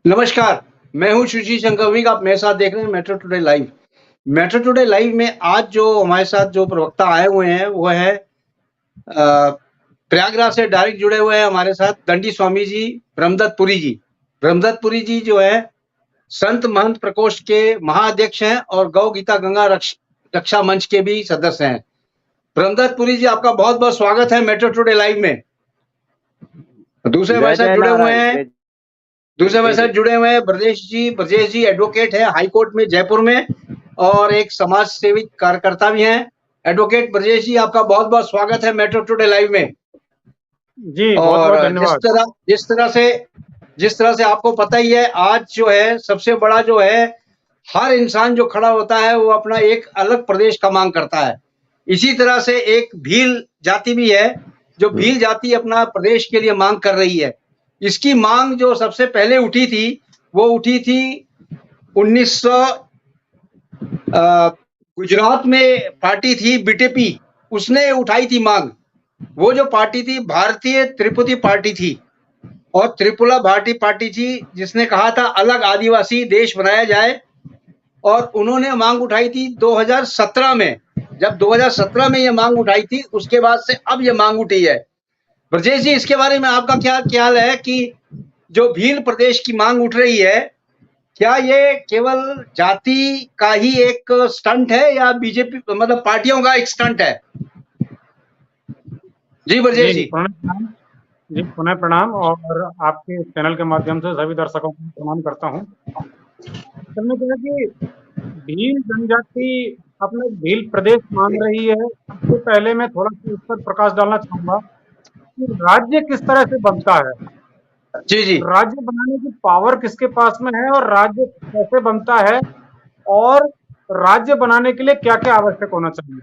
नमस्कार, मैं हूँ सुशील संघवी, आप मेरे साथ देख रहे हैं metro today live. Metro today live में आज जो हमारे साथ जो प्रवक्ता आए हुए हैं, वो है प्रयागराज से डायरेक्ट जुड़े हुए हैं हमारे साथ दंडी स्वामी जी, ब्रह्मदत्त पुरी जी। ब्रह्मदत्त पुरी जी जो है संत महंत प्रकोष्ठ के महाअध्यक्ष हैं और गौ गीता गंगा रक्षा मंच के भी सदस्य हैं। ब्रह्मदत्त पुरी जी, आपका बहुत-बहुत स्वागत है मेट्रो टुडे लाइव में। दूसरे हमारे साथ जुड़े हुए हैं ब्रजेश जी एडवोकेट है हाई कोर्ट में जयपुर में और एक समाज सेवी कार्यकर्ता भी हैं। एडवोकेट ब्रजेश जी, आपका बहुत-बहुत स्वागत है मेट्रो टुडे लाइव में। जी, बहुत-बहुत धन्यवाद। जिस तरह से आपको पता ही है, आज जो है सबसे बड़ा जो है, हर इंसान जो खड़ा होता है वो अपना एक अलग प्रदेश का मांग करता है। इसी तरह से एक भील जाति भी है, जो भील जाति अपना प्रदेश के लिए मांग कर रही है। इसकी मांग जो सबसे पहले उठी थी, वो उठी थी 1900 गुजरात में पार्टी थी बीजेपी, उसने उठाई थी मांग। वो जो पार्टी थी भारतीय त्रिपुटी पार्टी थी और त्रिपुरा भारती पार्टी थी, जिसने कहा था अलग आदिवासी देश बनाया जाए और उन्होंने मांग उठाई थी 2017 में। जब 2017 में ये मांग उठाई थी, उसके बाद से अब ये मांग उठी है। ब्रजेश जी, इसके बारे में आपका क्या ख्याल है कि जो भील प्रदेश की मांग उठ रही है, क्या ये केवल जाति का ही एक स्टंट है या बीजेपी मतलब पार्टियों का एक स्टंट है? जी ब्रजेश जी। जी, पुनः प्रणाम और आपके चैनल के माध्यम से सभी दर्शकों को प्रणाम करता हूँ। असल में क्या है कि भील जनजाति अपना भील प्रदेश मांग रही है। सबसे पहले मैं थोड़ा सा इस पर प्रकाश डालना चाहूंगा कि राज्य किस तरह से बनता है। जी जी। राज्य बनाने की पावर किसके पास में है और राज्य कैसे बनता है और राज्य बनाने के लिए क्या क्या आवश्यक होना चाहिए।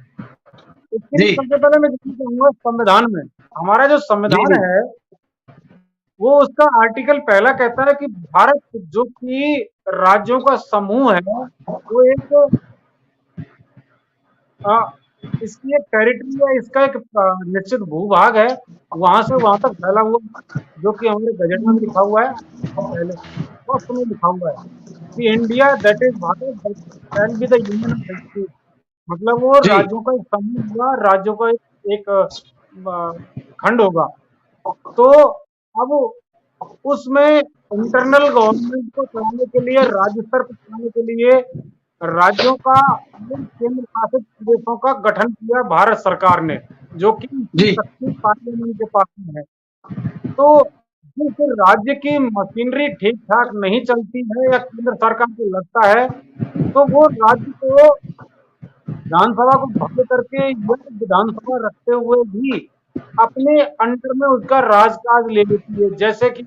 इसके लिए सबसे पहले मैं जानना चाहूंगा संविधान में। हमारा जो संविधान है वो उसका आर्टिकल पहला कहता है कि भारत जो कि राज्यों का समूह है, वो एक इसकी एक टेरिटरी है, इसका एक निश्चित भूभाग है, वहां से वहां तक फैला हुआ, जो कि हमारे गजट में लिखा हुआ है पहले फर्स्ट में लिखा हुआ है कि India that is Bharat can be the union of state. मतलब वो राज्यों का एक समूह होगा, राज्यों का एक खंड होगा। तो अब उसमें इंटरनल गवर्नमेंट को चलाने के लिए, राज्य स्तर पर चलाने के लिए राज्यों का केंद्र शासित प्रदेशों का गठन किया भारत सरकार ने, जो कि शक्ति पार्लियामेंट के पास में है। तो जिस राज्य की मशीनरी ठीक ठाक नहीं चलती है या केंद्र सरकार को लगता है, तो वो राज्य को विधानसभा को भंग करके या विधानसभा रखते हुए भी अपने अंडर में उसका राजकाज ले लेती है। जैसे कि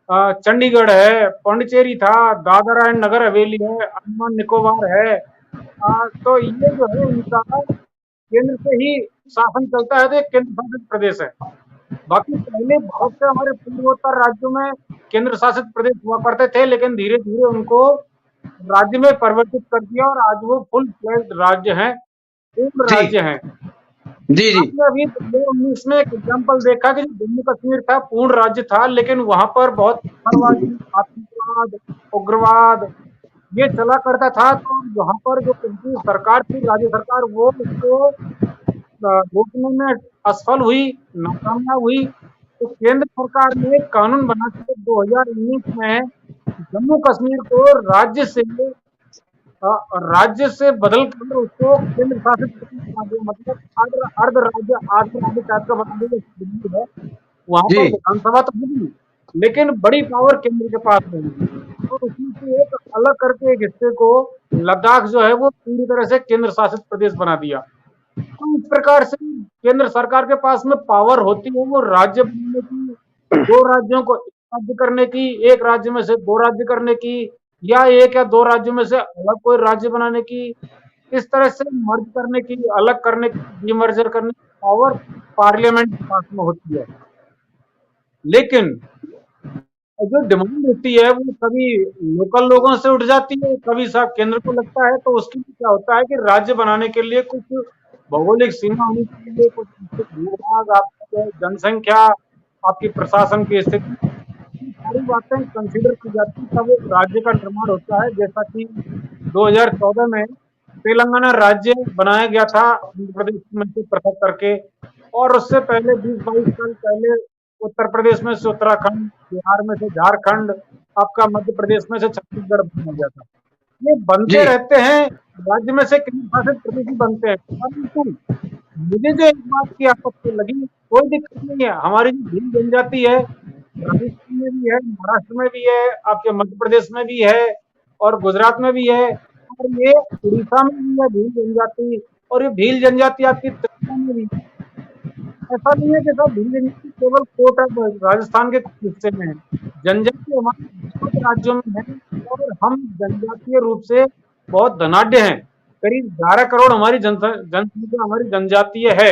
चंडीगढ़ है, पांडिचेरी था, दादरा एंड नगर हवेली है, अंडमान निकोबार है। तो ये जो है इनका केंद्र से ही शासन चलता है, तो एक केंद्र शासित प्रदेश है। बाकी पहले बहुत से हमारे पूर्वोत्तर राज्यों में केंद्र शासित प्रदेश हुआ करते थे, लेकिन धीरे धीरे उनको राज्य में परिवर्तित कर दिया और आज वो फुल फ्लेज्ड राज्य हैं, पूर्ण राज्य हैं। जी जी। आपने अभी 2019 में एक एग्जाम्पल देखा कि जम्मू कश्मीर था, पूर्ण राज्य था, लेकिन वहां पर बहुत आतंकवाद, उग्रवाद ये चला करता था। तो वहां पर जो केंद्रीय सरकार थी, राज्य सरकार, वो उसको रोकने में असफल हुई, नाकामयाब हुई। तो केंद्र सरकार ने कानून बना के 2019 में जम्मू कश्मीर को राज्य से बदल कर उसको केंद्र शासित प्रदेश बना दिया। मतलब अर्ध राज्य टाइप का बना दिया है। वहां पर विधानसभा तो होगी, लेकिन बड़ी पावर केंद्र के पास रहेगी। तो उसमें से एक अलग करके एक हिस्से को, लद्दाख जो है, वो पूरी तरह से केंद्र शासित प्रदेश बना दिया। तो इस प्रकार से केंद्र सरकार के पास में पावर होती है वो राज्य बनाने की, दो राज्यों को एक राज्य करने की, एक राज्य में से दो राज्य करने की, या एक या दो राज्यों में से अलग कोई राज्य बनाने की, इस तरह से मर्ज करने की, अलग करने की, डीमर्जर करने की पावर पार्लियामेंट के पास में होती है। लेकिन जो डिमांड होती है वो कभी लोकल लोगों से उठ जाती है, कभी सब केंद्र को लगता है। तो उसके लिए क्या होता है कि राज्य बनाने के लिए कुछ भौगोलिक सीमा होनी चाहिए, कुछ भूभाग, आपकी जनसंख्या, आपकी प्रशासन की स्थिति, सारी बातें कंसीडर की जाती है तब एक राज्य का निर्माण होता है। जैसा कि 2014 में तेलंगाना राज्य बनाया गया था आंध्र प्रदेश में से पृथक करके, और उससे पहले 20-22 साल पहले उत्तर प्रदेश में से उत्तराखंड, बिहार में से झारखंड, आपका मध्य प्रदेश में से छत्तीसगढ़ बनाया गया था। ये जी बनते रहते हैं, राज्य में से केंद्र शासित प्रदेश भी बनते हैं, परंतु मुझे जो एक बात की आपत्ति लगी, कोई दिक्कत नहीं है, हमारी जो भील जनजाति है, राजस्थान में भी है, महाराष्ट्र में भी है, आपके मध्य प्रदेश में भी है और गुजरात में भी है, और ये उड़ीसा में भी है भील जनजाति, और ये भील जनजाति आपकी त्रिपुरा में भी है। ऐसा नहीं है कि सब भील जनजाति केवल कोटा राजस्थान के कुछ हिस्से में है, जनजाति हमारे बहुत राज्यों में है, और हम जनजातीय रूप से बहुत धनाढ्य हैं। करीब 11 करोड़ हमारी जनसंख्या हमारी जनजातीय है।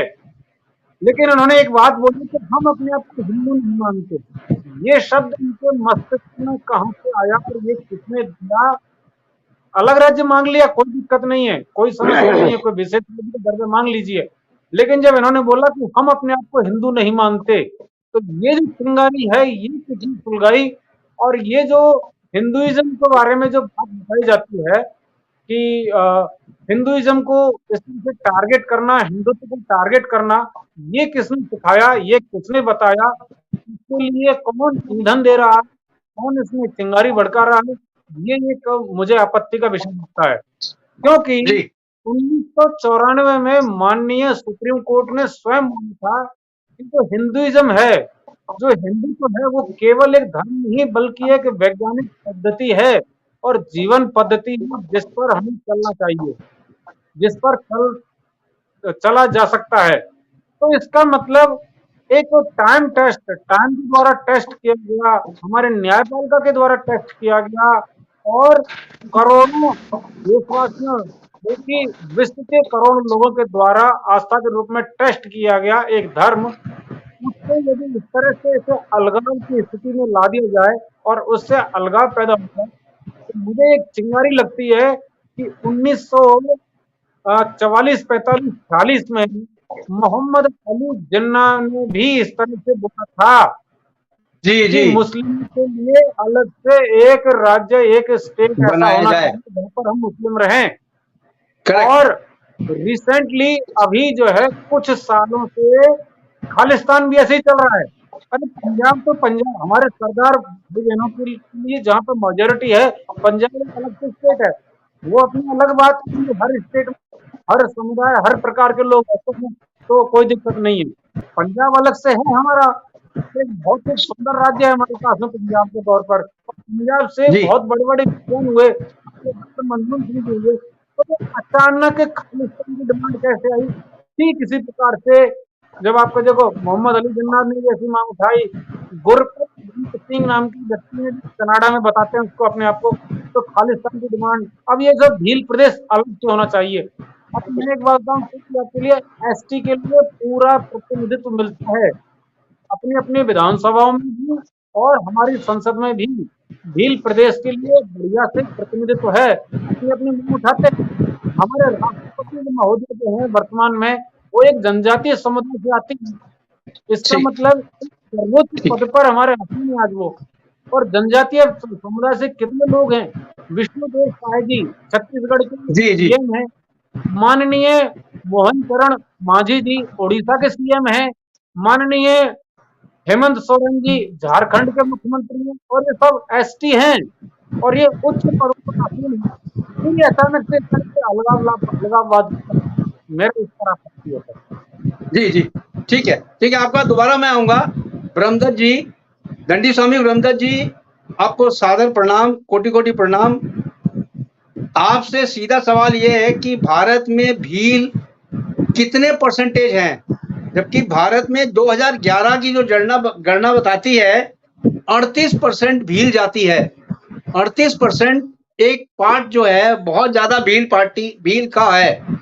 लेकिन उन्होंने एक बात बोली कि हम अपने आप को हिंदू नहीं मानते। ये शब्द उनके मस्तिष्क में कहाँ से आया और ये किसने दिया? अलग राज्य मांग लिया, कोई दिक्कत नहीं है, कोई समस्या नहीं है, कोई विशेष दर पे मांग लीजिए। लेकिन जब इन्होंने बोला कि हम अपने आप को हिंदू नहीं मानते, तो ये जो चिंगारी है, ये कितनी सुलगाई। और ये जो हिंदुइज्म के बारे में जो बात बताई जाती है कि हिंदुइज्म को इस तरह से टारगेट करना, हिंदुत्व को टारगेट करना, ये किसने सिखाया, ये किसने बताया, इसके लिए कौन ईंधन दे रहा है, कौन इसमें चिंगारी भड़का रहा है, ये एक मुझे आपत्ति का विषय लगता है। क्योंकि जी 1994 में माननीय सुप्रीम कोर्ट ने स्वयं माना था कि जो हिंदुइज्म है, जो हिंदुत्व है, वो केवल एक धर्म नहीं बल्कि एक वैज्ञानिक पद्धति है और जीवन पद्धति है, जिस पर हमें चलना चाहिए, जिस पर चला जा सकता है। तो इसका मतलब एक टाइम के द्वारा टेस्ट किया गया, हमारे न्यायपालिका के द्वारा टेस्ट किया गया, और करोड़ों देशवासियों, बल्कि विश्व के करोड़ों लोगों के द्वारा आस्था के रूप में टेस्ट किया गया एक धर्म, उसको यदि इस तरह से इसे अलगाव की स्थिति में ला दिया जाए और उससे अलगाव पैदा होता है, तो मुझे एक चिंगारी लगती है कि 1944-45-46 में मोहम्मद अली जिन्ना ने भी इस तरह से बोला था जी कि जी मुस्लिम के लिए अलग से एक राज्य, एक स्टेट ऐसा बनाया होना जाए। चाहिए जहाँ पर हम मुस्लिम रहें। करेक्ट। और रिसेंटली अभी जो है कुछ सालों से खालिस्तान भी ऐसे ही चल रहा है। अरे पंजाब तो पंजाब हमारे सरदार भाई बहनों के लिए जहाँ पर मेजोरिटी है, पंजाब एक अलग से स्टेट है, वो अपनी अलग बात है कि हर स्टेट में हर समुदाय, हर प्रकार के लोग रहते हैं, तो कोई दिक्कत नहीं है। पंजाब अलग से है हमारा, एक बहुत ही सुंदर राज्य है हमारे पास में पंजाब के तौर पर, और पंजाब से जी बहुत बड़े बड़े विद्वान हुए, डॉक्टर मनमोहन सिंह जी हुए। तो अचानक खालिस्तान की डिमांड कैसे आई? ठीक इसी प्रकार से जब आपको देखो मोहम्मद अली जिन्ना ने भी ऐसी मांग उठाई, गुरप्रीत सिंह नाम के व्यक्ति ने कनाडा में बताते हैं उसको अपने आप को, तो खालिस्तान की डिमांड। अब ये सब भील प्रदेश अलग से होना चाहिए। अब मैं एक बात बताऊं कि आपके लिए एसटी के लिए पूरा प्रतिनिधित्व मिलता है अपनी अपनी विधानसभाओं में भी और हमारी संसद में भी। भील प्रदेश के लिए बढ़िया से प्रतिनिधित्व है, अपनी अपनी मांग उठाते हैं। हमारे राष्ट्रपति महोदय जो है वर्तमान में, वो एक जनजातीय समुदाय से आती है। इसका ठीक मतलब सर्वोच्च ठीक पद पर हमारे हासिल में आज वो, और जनजातीय समुदाय से कितने लोग हैं? विष्णुदेव साय जी छत्तीसगढ़ के जी जी सीएम हैं, माननीय मोहन चरण मांझी जी उड़ीसा के सीएम हैं, माननीय हेमंत सोरेन जी झारखंड के मुख्यमंत्री हैं, और ये सब एसटी हैं और ये उच्च पदों पर हासिल हैं। फिर ये अचानक से इस तरह से अलगाववाद मेरे इस पर आपत्ति होता है। जी जी ठीक है ठीक है। आपका दोबारा मैं आऊंगा। ब्रह्मदत्त जी, दंडी स्वामी ब्रह्मदत्त जी, आपको सादर प्रणाम, कोटि कोटि प्रणाम। आपसे सीधा सवाल ये है कि भारत में भील कितने परसेंटेज हैं? जबकि भारत में 2011 की जो गणना बताती है 38% भील जाति है। 38% एक पार्ट जो है बहुत ज्यादा भील का है।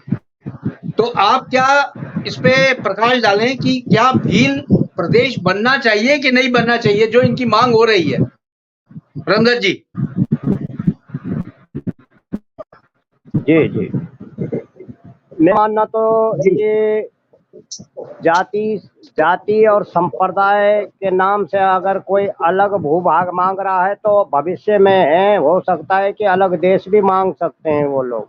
तो आप क्या इस पे प्रकाश डालें कि क्या भील प्रदेश बनना चाहिए कि नहीं बनना चाहिए, जो इनकी मांग हो रही है? ब्रह्मदत्त जी। जी जी, मैं मानना तो जी। ये जाति जाति और संप्रदाय के नाम से अगर कोई अलग भूभाग मांग रहा है तो भविष्य में हो सकता है कि अलग देश भी मांग सकते हैं वो लोग।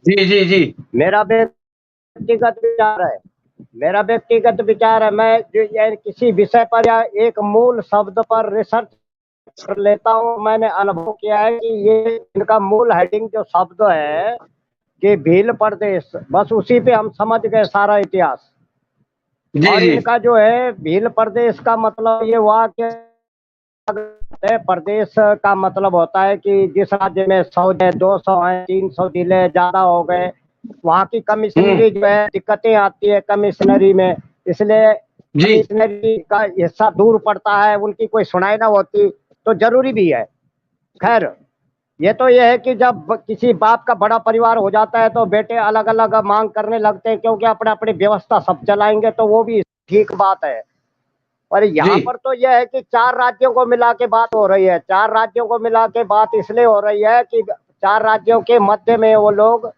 जी जी जी मेरा व्यक्तिगत विचार है मैं जो ये किसी विषय पर या एक मूल शब्द पर रिसर्च कर लेता हूँ। मैंने अनुभव किया है कि ये इनका मूल हेडिंग जो शब्द है कि भील प्रदेश, बस उसी पे हम समझ गए सारा इतिहास। जी और जी इनका जो है भील प्रदेश का मतलब ये हुआ कि प्रदेश का मतलब होता है कि जिस राज्य में 100 है, 200 है, 300 जिले ज्यादा हो गए, वहाँ की कमिश्नरी जो है दिक्कतें आती है कमिश्नरी में, इसलिए जी कमिश्नरी का हिस्सा दूर पड़ता है, उनकी कोई सुनाई ना होती, तो जरूरी भी है। खैर, ये तो ये है कि जब किसी बाप का बड़ा परिवार हो जाता है तो बेटे अलग अलग मांग करने लगते हैं, क्योंकि अपने अपनी व्यवस्था सब चलाएंगे, तो वो भी ठीक बात है। और यहाँ जी पर तो यह है कि 4 राज्यों को मिला के बात हो रही है। 4 राज्यों को मिला के बात इसलिए हो रही है कि 4 राज्यों के मध्य में वो लोग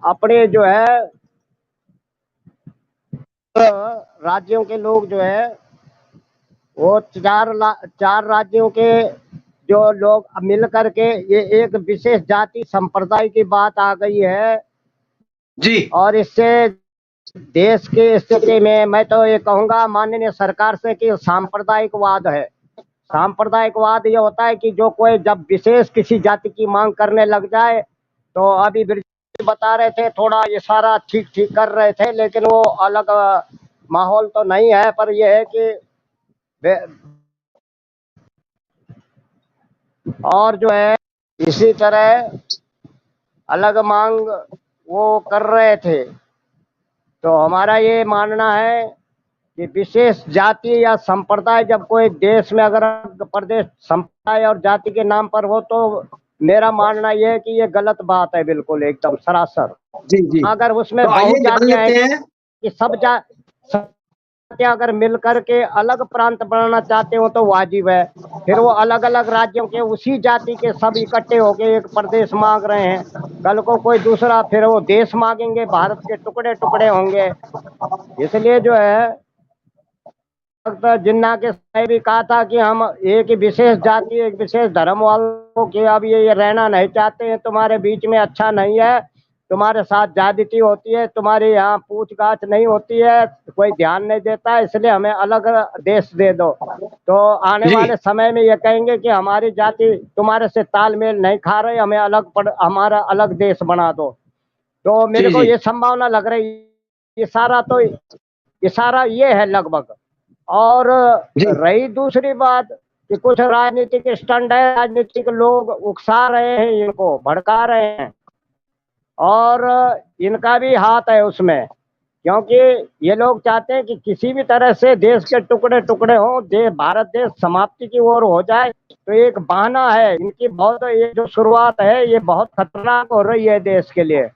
अपने जो है राज्यों के लोग जो है वो 4 राज्यों के जो लोग मिल करके ये एक विशेष जाति संप्रदाय की बात आ गई है। जी और इससे देश की स्थिति में मैं तो ये कहूंगा माननीय सरकार से कि सांप्रदायिकवाद है। सांप्रदायिकवाद ये होता है कि जो कोई जब विशेष किसी जाति की मांग करने लग जाए, तो अभी बिरजू बता रहे थे थोड़ा ये सारा ठीक ठीक कर रहे थे, लेकिन वो अलग माहौल तो नहीं है। पर यह है कि और जो है इसी तरह अलग मांग वो कर रहे थे। तो हमारा ये मानना है कि विशेष जाति या संप्रदाय जब कोई देश में अगर प्रदेश संप्रदाय और जाति के नाम पर हो, तो मेरा मानना यह है कि ये गलत बात है, बिल्कुल एकदम सरासर। जी जी अगर उसमें तो आइए बहुत जान जातियां हैं लेते हैं। कि सब जातियां अगर मिल करके अलग प्रांत बनाना चाहते हो तो वाजिब है। फिर वो अलग अलग राज्यों के उसी जाति के सब इकट्ठे होके एक प्रदेश मांग रहे हैं, कल को कोई दूसरा फिर वो देश मांगेंगे, भारत के टुकड़े टुकड़े होंगे। इसलिए जो है डॉक्टर जिन्ना के ने भी कहा था कि हम एक विशेष जाति एक विशेष धर्म वालों के अब ये रहना नहीं चाहते हैं तुम्हारे बीच में, अच्छा नहीं है, तुम्हारे साथ ज्यादती होती है, तुम्हारे यहाँ पूछताछ नहीं होती है, कोई ध्यान नहीं देता है, इसलिए हमें अलग देश दे दो। तो आने जी वाले समय में ये कहेंगे कि हमारी जाति तुम्हारे से तालमेल नहीं खा रही, हमें हमारा अलग देश बना दो। तो मेरे जी को जी ये संभावना लग रही, इशारा ये है लगभग। और जी रही दूसरी बात कि कुछ राजनीतिक स्टंट है, राजनीतिक लोग उकसा रहे हैं, इनको भड़का रहे हैं, और इनका भी हाथ है उसमें, क्योंकि ये लोग चाहते हैं कि किसी भी तरह से देश के टुकड़े टुकड़े हों, भारत देश समाप्ति की ओर हो जाए। तो एक बहाना है इनकी, बहुत ये जो शुरुआत है ये बहुत खतरनाक हो रही है देश के लिए।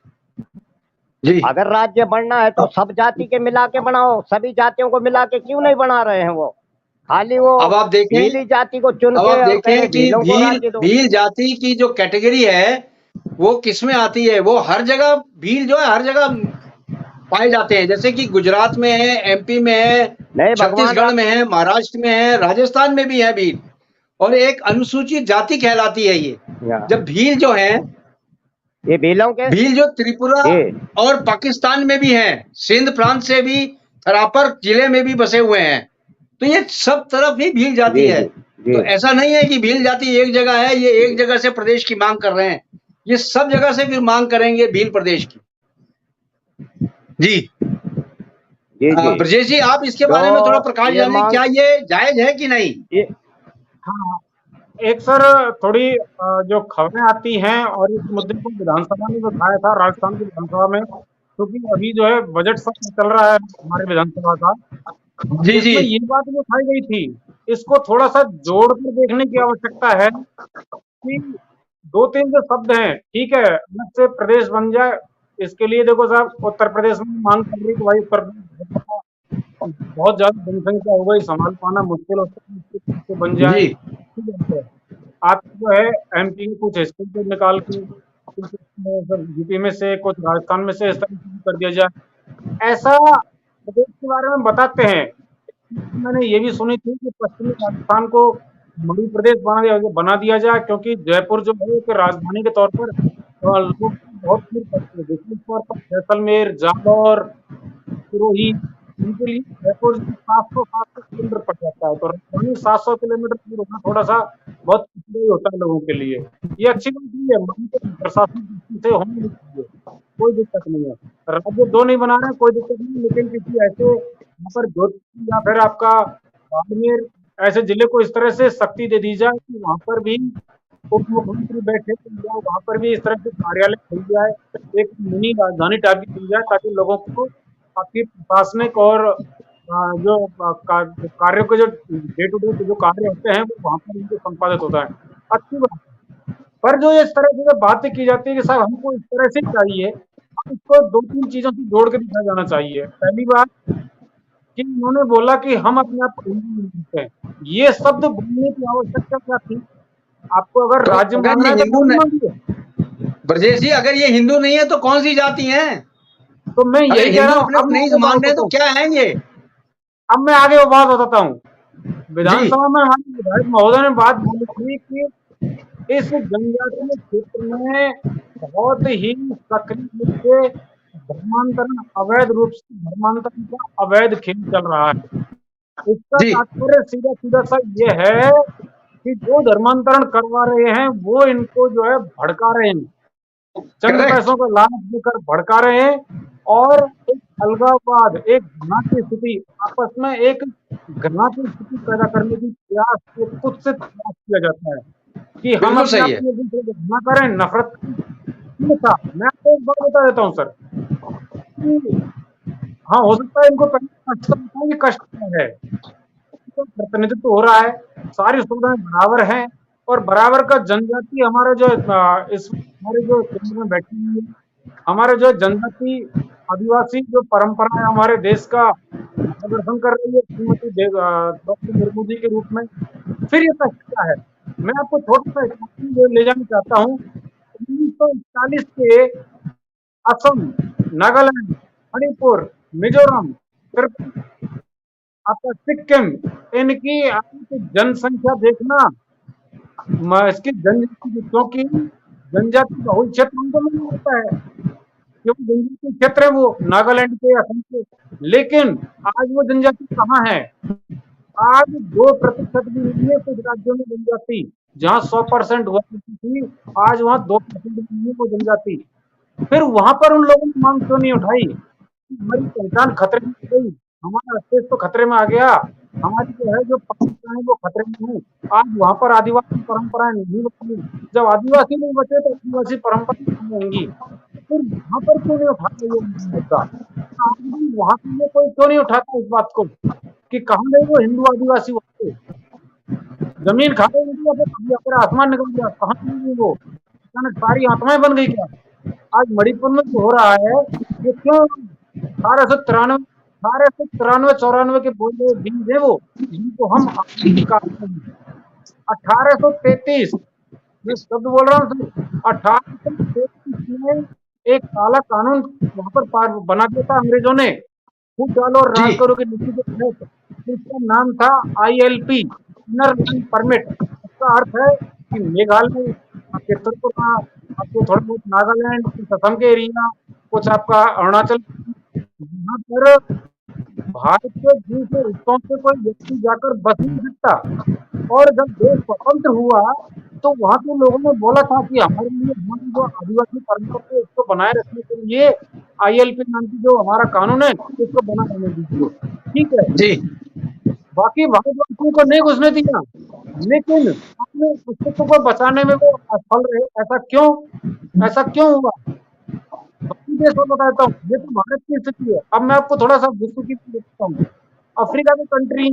जी अगर राज्य बनना है तो सब जाति के मिला के बनाओ, सभी जातियों को मिला के क्यों नहीं बना रहे हैं वो, खाली वो अब आप देखें भीली जाति को चुन अब के आप और कह रहे देखें कि भीलों को भील राज्य दो। भील जाति की जो कैटेगरी है वो किसमें आती है, वो हर जगह भील जो है हर जगह पाए जाते हैं। जैसे कि गुजरात में है, एमपी में है, नहीं भगवान छत्तीसगढ़ में है, महाराष्ट्र में है, राजस्थान में भी है भील, और एक अनुसूचित जाति कहलाती है ये। जब भील जो है, ये भीलों के भील जो त्रिपुरा ये और पाकिस्तान में भी हैं, सिंध प्रांत से भी थरापर जिले में भी बसे हुए हैं, तो ये सब तरफ ही भील जाति जी है। जी तो ऐसा नहीं है कि भील जाति एक जगह है, ये एक जगह से प्रदेश की मांग कर रहे हैं, ये सब जगह से फिर मांग करेंगे भील प्रदेश की। जी जी जी ब्रजेश जी, आप इसके तो बारे में थोड़ा प्रकाश ये डालें, मांग क्या ये जायज है कि नहीं? ये हाँ, एक सर थोड़ी जो खबरें आती हैं और इस मुद्दे को विधानसभा में भी उठाया था, राजस्थान की विधानसभा में, क्योंकि अभी जो है बजट सत्र चल रहा है हमारे विधानसभा का, जी जी जिसमें ये बात भी उठाई गई थी। इसको थोड़ा सा जोड़कर देखने की आवश्यकता है कि 2-3 जो शब्द हैं, ठीक है, अलग से प्रदेश बन जाए, इसके लिए देखो साहब उत्तर प्रदेश में मांग कर रही कि भाई उत्तर प्रदेश बहुत ज्यादा जनसंख्या हो गई, संभाल पाना मुश्किल होता है, बन जाए। जी ठीक है, आप जो है एमपी के कुछ हिस्से को निकाल के यूपी में से कुछ राजस्थान में से इस तरह से कर दिया जाए, ऐसा प्रदेश के बारे में बताते हैं। मैंने ये भी सुनी थी कि पश्चिमी राजस्थान को मध्य प्रदेश बना दिया जाए, क्योंकि जयपुर जो है एक राजधानी के तौर पर लोग बहुत दूर पड़ते हैं। दूसरे तौर पर जैसलमेर, जालौर, सिरोही, इनके लिए जयपुर 700 किलोमीटर पड़ जाता है। तो राजधानी 700 किलोमीटर दूर होना थोड़ा सा बहुत मुश्किल होता है लोगों के लिए। ये अच्छी बात नहीं है, मध्य प्रशासन दृष्टि से होनी नहीं चाहिए, कोई दिक्कत नहीं है। राज्य 2 नहीं बना रहे हैं, कोई दिक्कत नहीं, लेकिन किसी ऐसे यहाँ पर जोधपुर या फिर आपका बाड़मेर ऐसे जिले को इस तरह से शक्ति दे दी जाए कि वहाँ पर भी उप मुख्यमंत्री बैठे या वहाँ पर भी इस तरह से कार्यालय खुल जाए, एक मिनी राजधानी टाइप की खुल जाए, ताकि लोगों को आपकी प्रशासनिक और जो कार्यों के जो डे टू डे जो कार्य होते हैं वो वहाँ पर उनके संपादित होता है। अच्छी बात है। पर जो इस तरह से बातें की जाती है कि साहब हमको इस तरह से चाहिए, अब इसको 2-3 चीजों से जोड़ के दिखाया जाना चाहिए। पहली बात कि उन्होंने बोला कि हम अपने आप को हिंदू मानते हैं। ये शब्द बोलने की आवश्यकता क्या थी? आपको अगर तो राज्य अगर मानना ये है तो हिंदू राज्य न- मानिए। ब्रजेश जी, अगर ये हिंदू नहीं है तो कौन सी जाति हैं? तो मैं अगर यही कह हिंदू रहा हूँ, अपने अब को मैं नहीं आगे बात मान रहे बताता तो हूँ, क्या हैं ये? अब मैं आगे वो बात बताता हूँ। जी विधानसभा में हमारे विधायक महोदय ने बात बोली थी कि इस जनजातीय क्षेत्र में बहुत ही सक्रिय रूप से अवैध रूप से धर्मांतरण का अवैध खेल चल रहा है। इसका जी तात्पर्य सीधा सीधा सा ये है कि जो धर्मांतरण करवा रहे हैं वो इनको जो है भड़का रहे हैं, चंद करेक्ट। पैसों का लालच देकर भड़का रहे हैं, और एक अलगाववाद, एक घृणा की स्थिति, आपस में एक घृणा की स्थिति पैदा करने की प्रयास, एक कुत्सित प्रयास किया जाता है कि हम बिल्कुल अपने आप सही है। में एक दूसरे को घृणा करें, नफरत करें। था मैं आपको एक बात बता देता हूँ सर कि हाँ, हो सकता है इनको पहले कष्ट तो होता है कि कष्ट क्या है, तो प्रतिनिधित्व हो रहा है, सारी सुविधाएं बराबर हैं, और बराबर का जनजाति हमारा जो इस हमारे जो केंद्र में बैठी हुई है, हमारे जो जनजाति आदिवासी जो परंपरा है हमारे देश का प्रदर्शन कर रही है श्रीमती द्रौपदी मुर्मू जी के रूप में, फिर ये कष्ट क्या है? मैं आपको छोटा सा एग्जाम्पल ले जाना चाहता हूँ। 1941 के असम, नागालैंड, मणिपुर, मिजोरम, त्रिपुरा, आपका सिक्किम, इनकी आपकी जनसंख्या देखना, इसकी जनजाति, क्योंकि जनजाति बहुल क्षेत्र उनको नहीं होता है, क्योंकि जनजाति क्षेत्र है वो नागालैंड के, असम के। लेकिन आज वो जनजाति कहाँ है? आज 2% भी नहीं है कुछ राज्यों में जनजाति, जहाँ 100% हुआ करती थी, आज वहाँ 2% भी नहीं है वो जनजाति। फिर वहां पर उन लोगों ने मांग क्यों नहीं उठाई? हमारी पहचान खतरे में आ गई, हमारा अस्तित्व तो खतरे में आ गया, हमारी जो है जो परंपराएं वो खतरे में है। आज वहां पर आदिवासी परंपराएं नहीं बची, जब आदिवासी नहीं बचे तो आदिवासी परंपराएं नहीं होंगी। फिर वहां पर क्यों नहीं उठा रही है मुद्दा? आज भी वहां के लिए कोई क्यों नहीं उठाता इस बात को कि कहाँ गए वो हिंदू आदिवासी वाले? जमीन खा गए या फिर अगर आसमान निकल गया, कहाँ चली गई वो? अचानक सारी आत्माएं बन गई क्या? आज मणिपुर में जो हो रहा है, ये क्यों? 1893 के बोले बीज है वो, जिनको हम काटते हैं। 1833, मैं शब्द बोल रहा हूँ, 1833 में एक काला कानून वहां पर बना दिया था अंग्रेजों ने, फूट डालो और जी राज करो की नीति के तहत। इसका नाम था ILP, इनर लाइन परमिट। इसका अर्थ है कि मेघालय, आपके त्रिपुरा, आपके थोड़े बहुत नागालैंड, कुछ असम के एरिया, कुछ आपका अरुणाचल, यहाँ पर भारत के दूसरे हिस्सों से कोई व्यक्ति जाकर बस नहीं सकता। और जब देश स्वतंत्र हुआ तो वहां के लोगों ने बोला था कि हमारे लिए, हमारी जो आदिवासी परंपरा है इसको बनाए रखने के लिए ILP नाम की जो हमारा कानून है इसको बना रहने दीजिए, ठीक है। जी बाकी भारतवासियों को नहीं घुसने दिया, लेकिन अपने अस्तित्व को बचाने में वो असफल रहे। ऐसा क्यों हुआ? बाकी देश में बताता हूँ, ये तो भारत की स्थिति है। अब मैं आपको थोड़ा सा विश्व की देखता हूँ। अफ्रीका की कंट्री,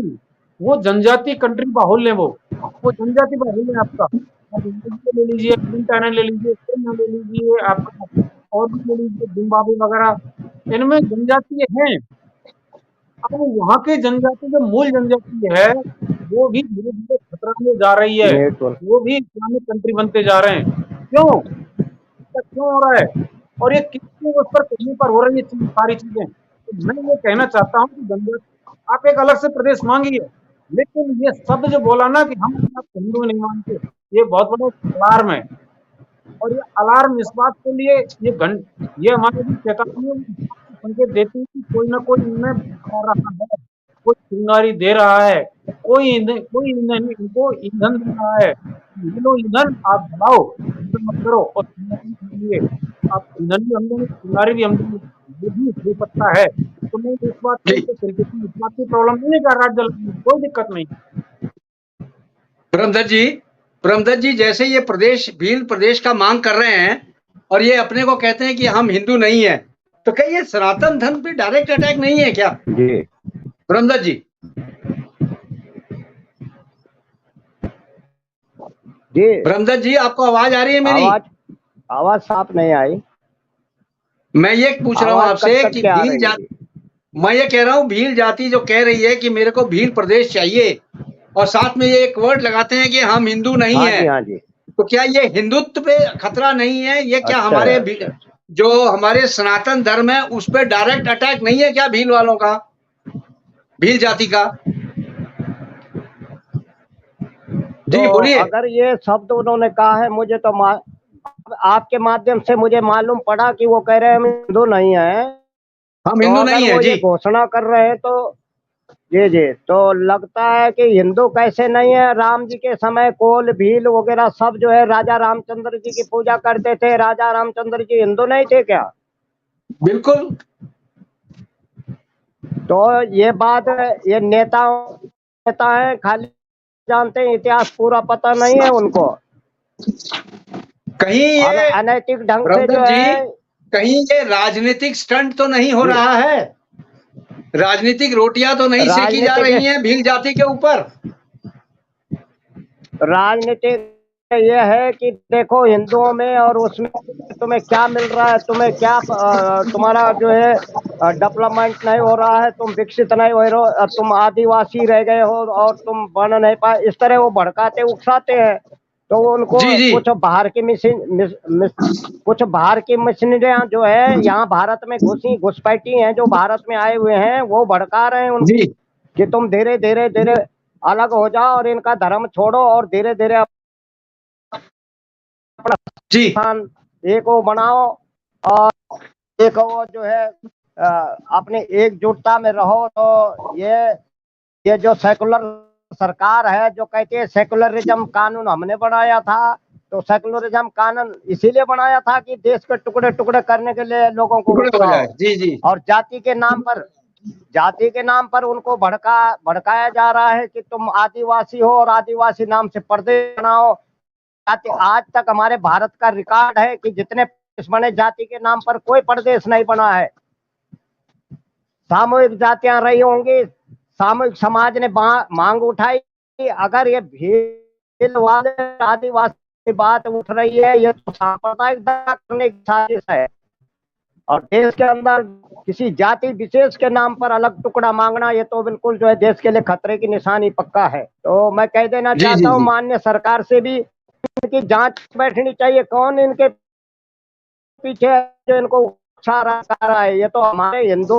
वो जनजाति कंट्री बाहुल्य है, वो जनजाति बाहुल्य है आपका। आप ले लीजिए, अर्जेंटीना ले लीजिए, केन्या ले लीजिए, आपका और भी ले लीजिए, जिम्बाब्वे वगैरह, इनमें जनजाति हैं। अब वहाँ की जनजाति जो मूल जनजाति है वो भी धीरे धीरे खतरा में जा रही है, वो भी इस्लामिक कंट्री बनते जा रहे हैं। क्यों? ऐसा क्यों हो रहा है? और ये कितनी उस पर कहीं पर हो रही है सारी चीजें? मैं ये कहना चाहता हूँ कि जनजाति आप एक अलग से प्रदेश मांगिए, लेकिन ये शब्द जो बोला ना कि हम अपने आप को हिंदू नहीं मानते, ये बहुत बड़ा अलार्म है। और ये अलार्म इस बात के लिए ये हमारे लिए चेतावनी है, संकेत देती है कि कोई ना कोई इनमें आ रहा है, कोई चिंगारी दे रहा है, कोई ईंधन इनको ईंधन दे रहा है। ये लो ईंधन आप जलाओ, चिंता मत करो और चिंगारी देंगे। आप ईंधन भी हम देंगे, चिंगारी भी हम देंगे, ये भी हो सकता है। तो मैं इस बात को जी, लेकर क्रिकेट में इस बात की प्रॉब्लम नहीं है कि राज्य जलाने में कोई दिक्कत नहीं। पुरंदर जी, पुरंदर जी, जैसे ये प्रदेश भील प्रदेश का मांग कर रहे हैं और ये अपने को कहते हैं कि हम हिंदू नहीं है, तो क्या ये सनातन धर्म पे डायरेक्ट अटैक नहीं है क्या जी पुरंदर जी? जी पुरंदर जी, आपको आवाज आ रही है मेरी? आवाज आवाज साफ नहीं आई। मैं ये पूछ रहा हूँ आवाज कट आपसे कट कि के आ भील रही है जाति, जी। मैं ये कह रहा हूँ भील जाति जो कह रही है कि मेरे को भील प्रदेश चाहिए और साथ में ये एक वर्ड लगाते हैं कि हम हिंदू नहीं हाँ है, जी, हाँ जी। तो क्या ये हिंदुत्व पे खतरा नहीं है? ये क्या अच्छा हमारे है, अच्छा अच्छा। जो हमारे सनातन धर्म है उस पे डायरेक्ट अटैक नहीं है क्या भील वालों का, भील जाति का? तो जी बोलिए। अगर ये शब्द उन्होंने कहा है, मुझे तो आपके माध्यम से मुझे मालूम पड़ा कि वो कह रहे हैं हम हिंदू नहीं है। हम तो हिंदू अगर नहीं है वो जी। ये घोषणा कर रहे हैं तो जी जी, तो लगता है कि हिंदू कैसे नहीं है। राम जी के समय कोल भील वगैरह सब जो है राजा रामचंद्र जी की पूजा करते थे। राजा रामचंद्र जी हिंदू नहीं थे क्या? बिल्कुल। तो ये बात ये नेता है, खाली जानते हैं, इतिहास पूरा पता नहीं है उनको। कहीं ये अनैतिक ढंग से जो रमदन जी, है। कहीं ये राजनीतिक स्टंट तो नहीं हो जी, रहा है? राजनीतिक रोटियां तो नहीं सेकी जा राजनीतिक रही हैं भील जाति के ऊपर? राजनीतिक ये है कि देखो हिंदुओं में और उसमें तुम्हें क्या मिल रहा है, तुम्हें क्या तुम्हारा जो है डेवलपमेंट नहीं हो रहा है, तुम विकसित नहीं हो रहे हो, तुम आदिवासी रह गए हो और तुम बन नहीं पाए, इस तरह वो भड़काते उकसाते हैं। तो उनको जी जी। कुछ बाहर की कुछ बाहर की मशीनरियां जो है यहाँ भारत में घुसपैठी हैं, जो भारत में आए हुए हैं, वो भड़का रहे हैं उनको जी कि तुम धीरे धीरे धीरे अलग हो जाओ और इनका धर्म छोड़ो और धीरे धीरे अपना जी स्थान एक वो बनाओ और एक वो जो है अपनी एकजुटता में रहो। तो ये जो सेकुलर सरकार है जो कहती है सेकुलरिज्म कानून हमने बनाया था, तो सेकुलरिज्म कानून इसीलिए बनाया था कि देश के टुकड़े टुकड़े करने के लिए लोगों को टुकड़े हो जाए। उकसाओ। जी जी। और जाति के नाम पर उनको भड़काया जा रहा है कि तुम आदिवासी हो और आदिवासी नाम से प्रदेश बनाओ। आज तक हमारे भारत का रिकॉर्ड है कि जितने प्रदेश बने जाति के नाम पर कोई प्रदेश नहीं बना है। सामूहिक जातियां रही होंगी, सामूहिक समाज ने मांग उठाई। अगर ये भील वाले आदिवासी बात उठ रही है, ये तो सांप्रदायिक करने की साजिश है। और देश के अंदर किसी जाति विशेष के नाम पर अलग टुकड़ा मांगना, ये तो बिल्कुल जो है देश के लिए खतरे की निशानी पक्का है। तो मैं कह देना जी चाहता जी हूँ जी। माननीय सरकार से भी इनकी जांच बैठनी चाहिए, कौन इनके पीछे जो इनको उकसा रहा है। ये तो हमारे हिंदू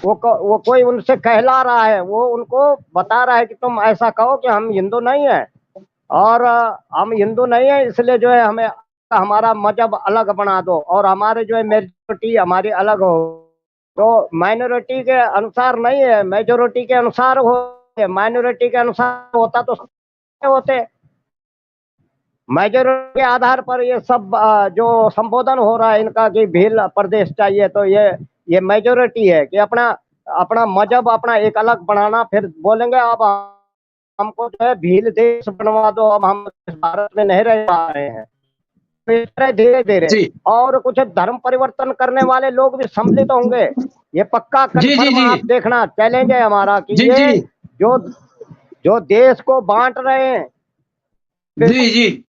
वो कोई उनसे कहला रहा है, वो उनको बता रहा है कि तुम ऐसा कहो कि हम हिंदू नहीं है और हम हिंदू नहीं है, इसलिए जो है हमें हमारा मजहब अलग बना दो और हमारे जो है मेजोरिटी हमारी अलग हो। तो माइनॉरिटी के अनुसार नहीं है, मेजोरिटी के अनुसार हो। माइनॉरिटी के अनुसार होता तो होते। मेजोरिटी के आधार पर ये सब जो संबोधन हो रहा है इनका कि भील प्रदेश चाहिए, तो ये मेजोरिटी है कि अपना अपना मजहब अपना एक अलग बनाना, फिर बोलेंगे अब हमको जो है भील देश बनवा दो, अब हम भारत में नहीं रह पा रहे हैं। धीरे धीरे जी और कुछ धर्म परिवर्तन करने वाले लोग भी सम्मिलित होंगे। ये पक्का जी जी कंफर्म, जी आप देखना, चैलेंज है हमारा कि जी ये जी जो जो देश को बांट रहे हैं, जी जी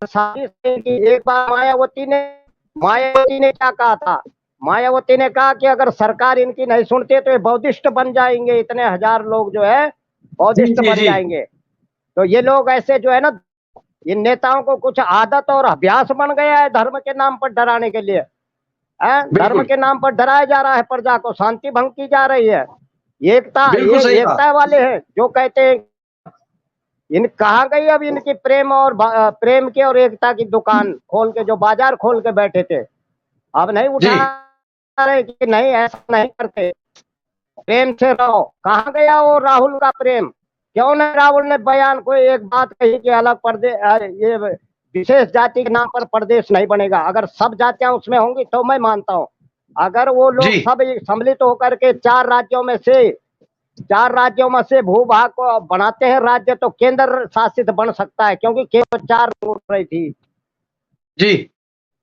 साजिश है कि एक बार मायावती ने क्या कहा था? मायावती ने कहा कि अगर सरकार इनकी नहीं सुनती तो ये बौद्धिस्ट बन जाएंगे, इतने हजार लोग जो है जी बौद्धिस्ट जी बन जी। जाएंगे। तो ये लोग ऐसे जो है ना, इन नेताओं को कुछ आदत और अभ्यास बन गया है धर्म के नाम पर डराने के लिए। धर्म बिल्कुल के नाम पर डराया जा रहा है, प्रजा को शांति भंग की जा रही है। एकता, बिल्कुल ये सही कहा। एकता वाले हैं जो कहते हैं, इन कहाँ गई अब इनकी प्रेम और प्रेम की और एकता की दुकान खोल के, जो बाजार खोल के बैठे थे, अब नहीं जी उठा रहे कि नहीं ऐसा नहीं करते, प्रेम से रहो। कहाँ गया वो राहुल का प्रेम? क्यों नहीं राहुल ने बयान कोई एक बात कही कि अलग प्रदेश, ये विशेष जाति के नाम पर प्रदेश नहीं बनेगा। अगर सब जातियां उसमें होंगी तो मैं मानता हूं। अगर वो लोग जी सब सम्मिलित होकर के चार राज्यों में से भूभाग को बनाते हैं राज्य, तो केंद्र शासित बन सकता है, क्योंकि केवल चार उड़ रही थी, जी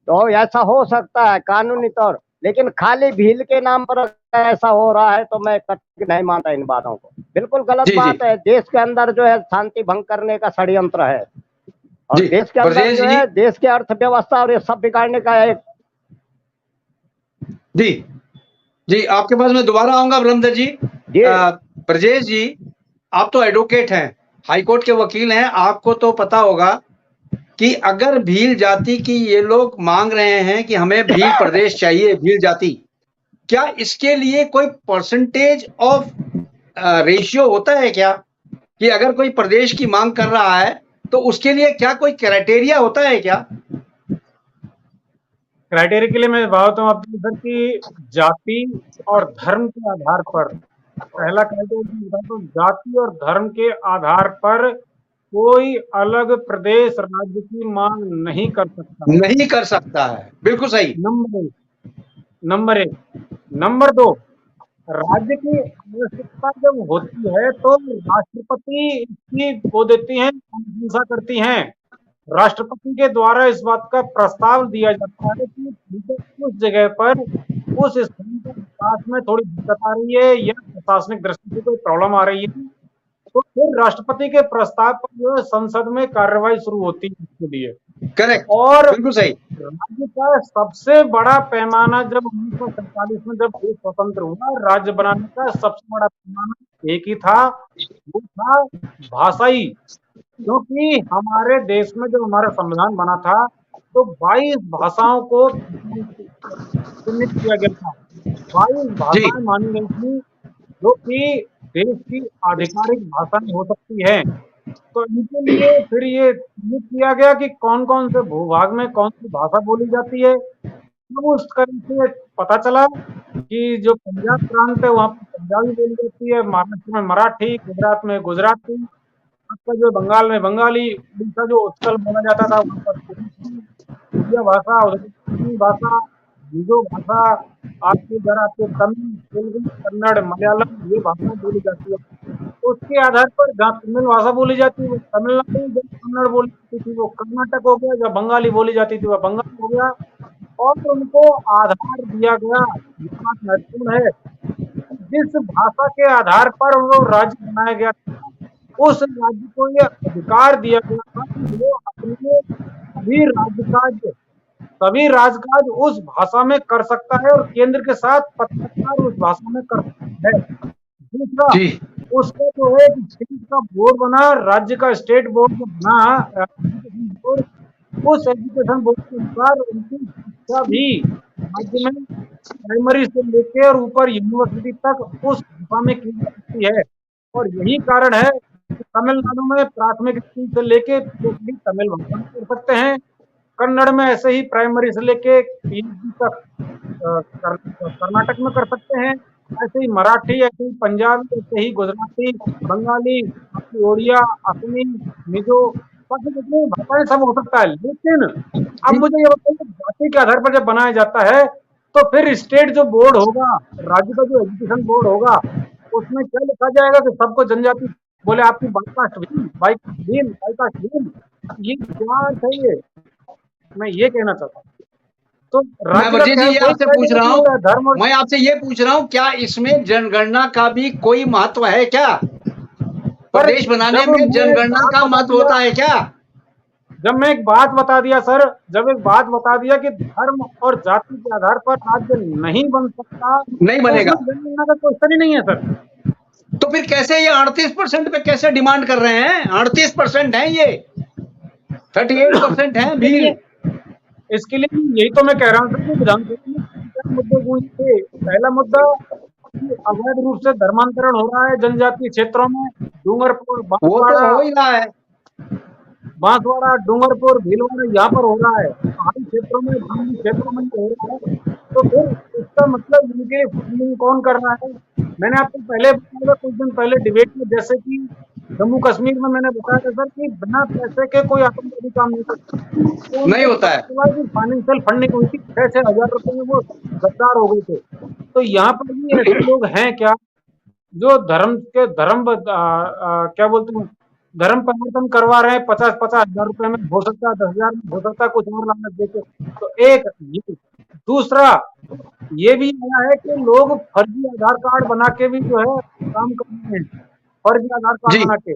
तो ऐसा हो सकता है कानूनी तौर। लेकिन खाली भील के नाम पर ऐसा हो रहा है तो मैं कतई नहीं मानता इन बातों को। बिल्कुल गलत जी जी बात है। देश के अंदर जो है शांति भंग करने का षड्यंत्र है, और जी देश के अंदर ब्रजेश जो जी, है देश की अर्थव्यवस्था और ये सब बिगाड़ने का एक। जी जी आपके पास मैं दोबारा आऊंगा ब्रह्मदत्त जी। ये ब्रजेश जी, आप तो एडवोकेट हैं, हाईकोर्ट के वकील हैं, आपको तो पता होगा कि अगर भील जाति की ये लोग मांग रहे हैं कि हमें भील प्रदेश चाहिए, भील जाति, क्या इसके लिए कोई परसेंटेज ऑफ रेशियो होता है क्या? कि अगर कोई प्रदेश की मांग कर रहा है तो उसके लिए क्या कोई क्राइटेरिया होता है क्या? क्राइटेरिया के लिए मैं बताता हूँ आपको सर कि जाति और धर्म के आधार पर, पहला क्राइटेरिया बताता हूँ, जाति और धर्म के आधार पर कोई अलग प्रदेश राज्य की मांग नहीं कर सकता। नहीं कर सकता है, बिल्कुल सही। नंबर एक। नंबर दो, राज्य की आवश्यकता जब होती है तो राष्ट्रपति इसकी वो देती हैं, अनुशंसा करती हैं। राष्ट्रपति के द्वारा इस बात का प्रस्ताव दिया जाता है कि उस जगह पर उस स्थान पर विकास में थोड़ी दिक्कत आ रही है या प्रशासनिक दृष्टि से कोई प्रॉब्लम आ रही है, तो फिर राष्ट्रपति के प्रस्ताव पर जो है संसद में कार्यवाही शुरू होती है इसके लिए। करेक्ट, और बिल्कुल सही। राज्य का सबसे बड़ा पैमाना जब 1947 में जब देश स्वतंत्र हुआ, राज्य बनाने का सबसे बड़ा पैमाना एक ही था, वो था भाषाई। क्योंकि हमारे देश में जब हमारा संविधान बना था तो 22 भाषाओं को चिन्हित किया गया था। 22 जी भाषाएं मानी गई थी जो कि देश की आधिकारिक भाषाएं हो सकती हैं। तो इनके लिए फिर ये चिन्हित किया गया कि कौन कौन से भूभाग में कौन सी भाषा बोली जाती है। तब उस कारण से पता चला कि जो पंजाब प्रांत है वहाँ पर पंजाबी बोली जाती है, महाराष्ट्र में मराठी, गुजरात में गुजराती, आपका जो बंगाल में बंगाली, उड़ीसा जो उत्कल बोला जाता था वहाँ पर उड़िया भाषा, उड़िया भाषा, मिजो भाषा, आपके इधर आपके तमिल, तेलुगु, कन्नड़, मलयालम, ये भाषा बोली जाती है। उसके आधार पर जहाँ तमिल भाषा बोली जाती है वो तमिलनाडु, जब कन्नड़ बोली जाती थी वो कर्नाटक हो गया, जब बंगाली बोली जाती थी वह बंगाल हो गया। और उनको आधार दिया गया, ये बात महत्वपूर्ण है, जिस भाषा के आधार पर वो राज्य बनाया गया था, उस राज्य को ये अधिकार दिया गया था कि वो अपने सभी राजकाज उस भाषा में कर सकता है और केंद्र के साथ पत्रकार उस भाषा में कर सकता है। दूसरा, जी उसका जो है स्टेट का बोर्ड बना, राज्य का स्टेट बोर्ड जो बना, एजुकेशन बोर्ड, उस एजुकेशन बोर्ड के अनुसार उनकी शिक्षा भी राज्य में प्राइमरी से लेकर और ऊपर यूनिवर्सिटी तक उस भाषा में की जाती है। और यही कारण है कि तमिलनाडु में प्राथमिक स्कूल से लेके पीएचडी तमिल भाषा में कर सकते हैं, कन्नड़ में ऐसे ही प्राइमरी से लेके पीएचडी तक कर्नाटक में कर सकते हैं, ऐसे ही मराठी, ऐसे ही पंजाबी, ऐसे ही गुजराती, बंगाली, आपकी ओडिया, असमी, मिजो, बाकी जितनी भाषाएं सब हो सकता है। लेकिन अब मुझे ये बताइए, जाति के आधार पर जब बनाया जाता है तो फिर स्टेट जो बोर्ड होगा, राज्य का जो एजुकेशन बोर्ड होगा, उसमें क्या लिखा जाएगा कि सबको जनजाति बोले आपकी बाईकास्ट भील, ये क्या चाहिए? मैं ये कहना चाहता हूँ। तो मैं राज्य का ब्रजेश जी ये कोई आपसे पूछ रहा क्राइटेरिया धर्म हूँ, और मैं आपसे ये पूछ रहा हूँ, क्या इसमें जनगणना का भी कोई महत्व है क्या? प्रदेश बनाने जब में मैं जनगणना बात का बता महत्व दिया होता है क्या? जब मैं एक बात बता दिया सर, जब एक बात बता दिया कि धर्म और जाति के आधार पर राज्य नहीं बन सकता, नहीं तो बनेगा। उसमें जनगणना का क्वेश्चन ही नहीं है सर। तो फिर कैसे ये 38% पे कैसे डिमांड कर रहे हैं? 38% है ये, 38% है भील। इसके लिए यही तो मैं कह रहा हूँ सर कि विधानसभा में मुद्दे गूंजे थे। पहला मुद्दा कि अवैध रूप से धर्मांतरण हो रहा है जनजातीय क्षेत्रों में, डूंगरपुर, वो तो हो ही रहा है। बांसवाड़ा, डूंगरपुर, भीलवाड़ा यहाँ पर हो रहा है, पहाड़ी क्षेत्रों में, जंगली क्षेत्रों में हो रहा है। तो फिर इसका मतलब इनके फंडिंग कौन कर रहा है? मैंने आपको पहले बताया था कुछ दिन पहले डिबेट में, जैसे कि जम्मू कश्मीर में मैंने बताया था सर कि बिना पैसे के कोई आतंकवादी काम नहीं करता। तो नहीं उनको होता है। पता चला कि फाइनेंशियल फंडिंग हुई थी, 6-6 हजार रुपए में वो गद्दार हो गए थे। तो यहाँ पर भी ऐसे लोग हैं क्या जो क्या बोलते हैं, धर्म परिवर्तन करवा रहे हैं 50-50 हजार रुपए में, हो सकता है 10,000 में, हो सकता है कुछ और लानत देके। तो एक ये, दूसरा ये भी आया है कि लोग फर्जी आधार कार्ड बना के भी जो है काम कर रहे हैं, फर्जी आधार कार्ड जी बना के।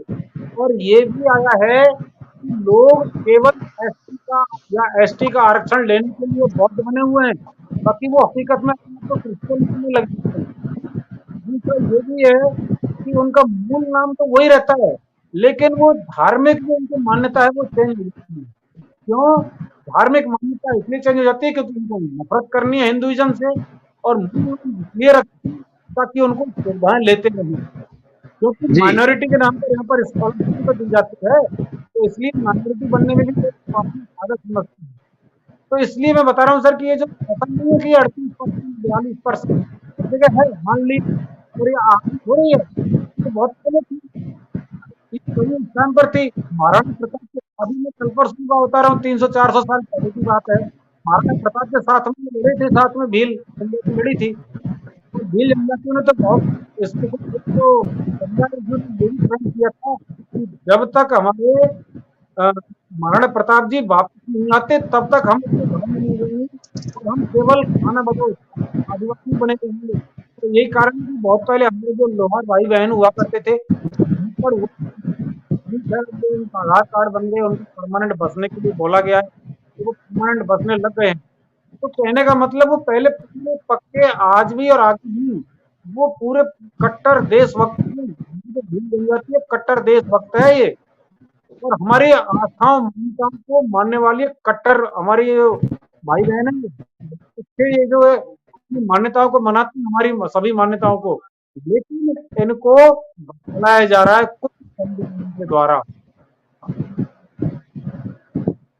और ये भी आया है कि लोग केवल एसटी का या एसटी का आरक्षण लेने के लिए बौद्ध बने हुए हैं, बाकी वो हकीकत में अपने को क्रिश्चियन मानने लग जाते हैं। दूसरा ये भी है कि उनका मूल नाम तो वही रहता है, लेकिन वो धार्मिक जो उनकी मान्यता है वो चेंज हो जाती है। क्यों? धार्मिक मान्यता इसलिए चेंज हो जाती है क्योंकि उनको नफरत करनी है हिंदुइज्म से, और मूल नाम इसलिए रखते हैं ताकि उनको सुविधाएं लेते रहें, क्योंकि जी माइनॉरिटी के नाम पर यहाँ पर स्कॉलरशिप तो दी जाती है, तो इसलिए माइनॉरिटी बनने में भी लोग काफी ज्यादा समझते हैं। तो इसलिए मैं बता रहा हूँ सर कि ये जो ऐसा नहीं है कि 38%, 42% जगह है, मान ली, और ये आगे हो रही है, तो बहुत पहले थी, ये वही स्थान पर थी। महाराणा प्रताप के, अभी मैं कल परसों का बता रहा हूँ, 300-400 साल पहले की बात है। महाराणा प्रताप के साथ में लड़े थे, साथ में भील जनजाति लड़ी थी। तो भील जनजातियों ने तो बहुत स्पेशल तो ने ये भी प्रण किया था कि जब तक हमारे महाराणा प्रताप जी वापस नहीं आते तब तक हम अपने घर में नहीं रहेंगे, और हम केवल खाना बदोश आदिवासी बने रहेंगे। तो यही कारण है कि बहुत पहले हमारे जो लोहार भाई बहन हुआ करते थे, वहाँ पर वो उनका आधार कार्ड बन गए, उनको परमानेंट बसने के लिए बोला गया है, तो वो परमानेंट बसने लग गए हैं। तो कहने का मतलब वो पहले पूरे पक्के आज भी और आगे भी वो पूरे कट्टर देशभक्त हैं। जो भील जनजाति है कट्टर देशभक्त है ये, और हमारी आस्थाओं मान्यताओं को मानने वाली कट्टर हमारी जो भाई बहन है, इसके ये जो है अपनी मान्यताओं को मनाते हैं, हमारी सभी मान्यताओं को, लेकिन इनको बदलाया जा रहा है कुछ संविधान के द्वारा।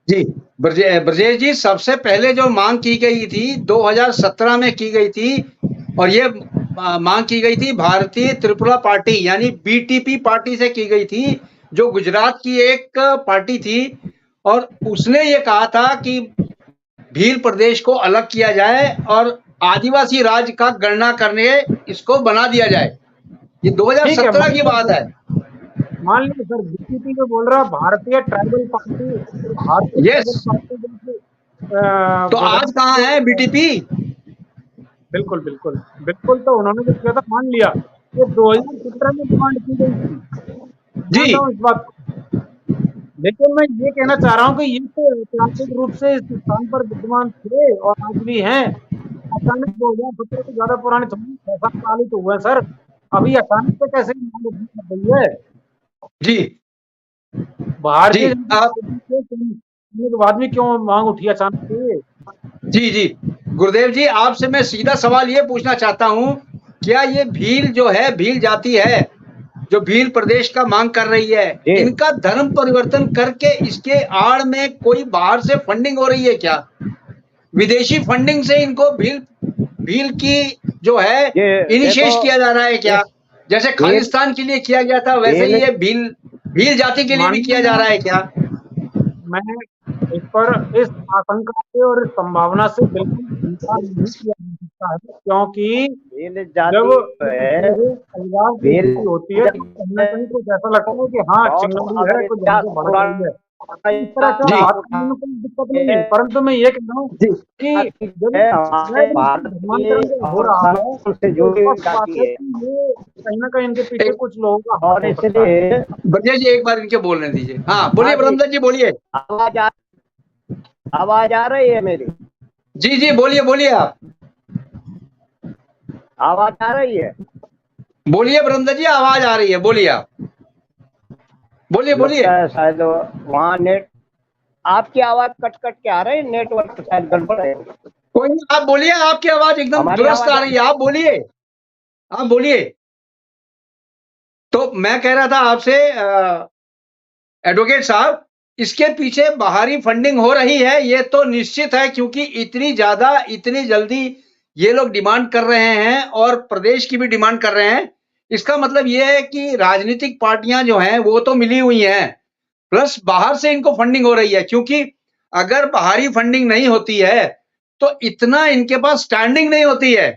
जी ब्रजेश जी, सबसे पहले जो मांग की गई थी 2017 में की गई थी, और ये मांग की गई थी भारतीय त्रिपुरा पार्टी यानी बीटीपी पार्टी से की गई थी, जो गुजरात की एक पार्टी थी, और उसने ये कहा था कि भील प्रदेश को अलग किया जाए और आदिवासी राज्य का गणना करने इसको बना दिया जाए। ये 2017 की बात है। मान लीजिए सर, बीटीपी जो बोल रहा है भारतीय ट्राइबल पार्टी, भारतीय यस, ट्राइबल तो आज कहाँ है बीटीपी? बिल्कुल बिल्कुल बिल्कुल। तो उन्होंने जो किया था मान लिया, ये 2017 में डिमांड की गई थी, मानता हूँ इस बात को। लेकिन मैं ये कहना चाह रहा हूँ कि ये तो ऐतिहासिक रूप से इस स्थान पर विद्यमान थे और आज भी हैं। अचानक 2017 से ज्यादा पुराने 6-7 साल ही तो हुए सर, अभी अचानक से कैसे मांग उठ गई है? जी भारतीय जी आप के बाद में क्यों मांग उठी अचानक से? जी जी गुरुदेव जी, आपसे मैं सीधा सवाल ये पूछना चाहता हूँ, क्या ये भील जो है, भील जाति है जो भील प्रदेश का मांग कर रही है, इनका धर्म परिवर्तन करके इसके आड़ में कोई बाहर से फंडिंग हो रही है क्या? विदेशी फंडिंग से इनको भील की जो है इनिशिएट किया जा रहा है क्या? जैसे खालिस्तान के लिए किया गया था, वैसे ही ये भील जाति के लिए भी किया जा रहा है क्या? मैं इस पर, इस आशंका से और इस संभावना से बिल्कुल इनकार नहीं किया जा सकता है, क्योंकि जब अलगाव की स्थिति होती है तो कहीं ना कहीं कुछ ऐसा लगता है कि हाँ चिंगारी है, कुछ यहाँ से बढ़ रही है, इस तरह का बात करने में कोई दिक्कत नहीं है। परंतु मैं ये कह रहा हूँ कि जब धर्मांतरण हो रहा है तो ये कहीं ना कहीं इनके पीछे कुछ लोगों का हाथ हो सकता है। ब्रजेश जी एक बार इनके बोलने दीजिए। हाँ बोलिए ब्रह्मदत्त जी, बोलिए। आवाज आ रही है मेरी? जी जी बोलिए बोलिए, आप आवाज आ रही है? बोलिए ब्रह्मदत्त जी, आवाज आ रही है, बोलिए आप, बोलिए बोलिए। शायद वहाँ नेट, आपकी आवाज कट कट के आ रही है, नेटवर्क शायद गड़बड़ है। कोई कोई नहीं, आप बोलिए, आपकी आवाज एकदम हमारी दुरुस्त आवाज आ रही है, आप बोलिए, आप बोलिए। तो मैं कह रहा था आपसे एडवोकेट साहब, इसके पीछे बाहरी फंडिंग हो रही है, ये तो निश्चित है, क्योंकि इतनी ज्यादा, इतनी जल्दी ये लोग डिमांड कर रहे हैं और प्रदेश की भी डिमांड कर रहे हैं। इसका मतलब ये है कि राजनीतिक पार्टियां जो हैं वो तो मिली हुई हैं, प्लस बाहर से इनको फंडिंग हो रही है, क्योंकि अगर बाहरी फंडिंग नहीं होती है तो इतना इनके पास स्टैंडिंग नहीं होती है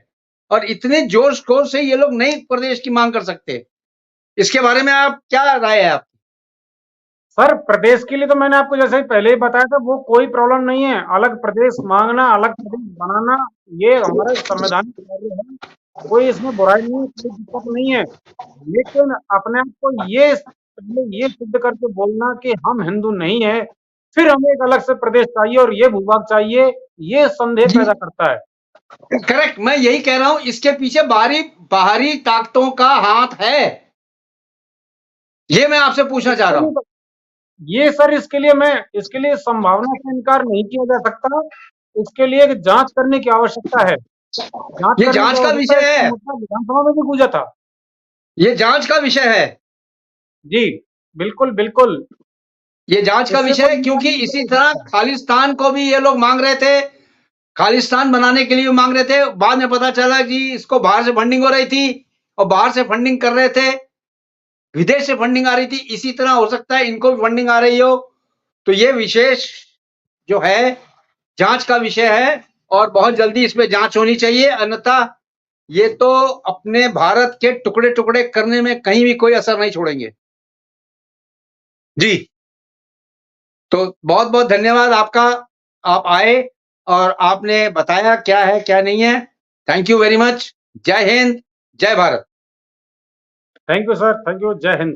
और इतने जोर शोर से ये लोग नहीं प्रदेश की मांग कर सकते। इसके बारे में आप क्या राय है आप? सर, प्रदेश के लिए तो मैंने आपको जैसे ही पहले ही बताया था, वो कोई प्रॉब्लम नहीं है। अलग प्रदेश मांगना, अलग प्रदेश बनाना, ये हमारा संवैधानिक कार्य है। कोई इसमें बुराई नहीं है, कोई दिक्कत नहीं है। लेकिन अपने आप को ये पहले ये सिद्ध करके बोलना कि हम हिंदू नहीं है, फिर हमें एक अलग से प्रदेश चाहिए और ये भूभाग चाहिए, ये संदेह जी, पैदा करता है। करेक्ट, मैं यही कह रहा हूं, इसके पीछे बाहरी बाहरी ताकतों का हाथ है, ये मैं आपसे पूछना चाह रहा हूं। ये सर, इसके लिए संभावना से इनकार नहीं किया जा सकता। इसके लिए एक जांच करने की आवश्यकता है। जांच ये करने की जांच का आवश्यकता है। विषय इसका है, मुद्दा विधानसभा में भी गूंजा था। ये जांच का विषय है, जी, बिल्कुल, बिल्कुल। ये जांच का इससे विषय कोई है, इनकार क्योंकि नहीं इसी किया जा तरह सकता। खालिस्तान को भी ये लोग मांग रहे थे, खालिस्तान बनाने के लिए मांग रहे थे, बाद में पता चला कि इसको बाहर से फंडिंग हो रही थी और बाहर से फंडिंग कर रहे थे, विदेश से फंडिंग आ रही थी, इसी तरह हो सकता है इनको भी फंडिंग आ रही हो। तो ये विशेष जो है जांच का विषय है और बहुत जल्दी इस पे जांच होनी चाहिए, अन्यथा ये तो अपने भारत के टुकड़े टुकड़े करने में कहीं भी कोई असर नहीं छोड़ेंगे। जी, तो बहुत बहुत धन्यवाद आपका, आप आए और आपने बताया क्या है क्या नहीं है। Thank you very much. जय हिंद, जय Bharat. Thank you sir, thank you. जय हिंद।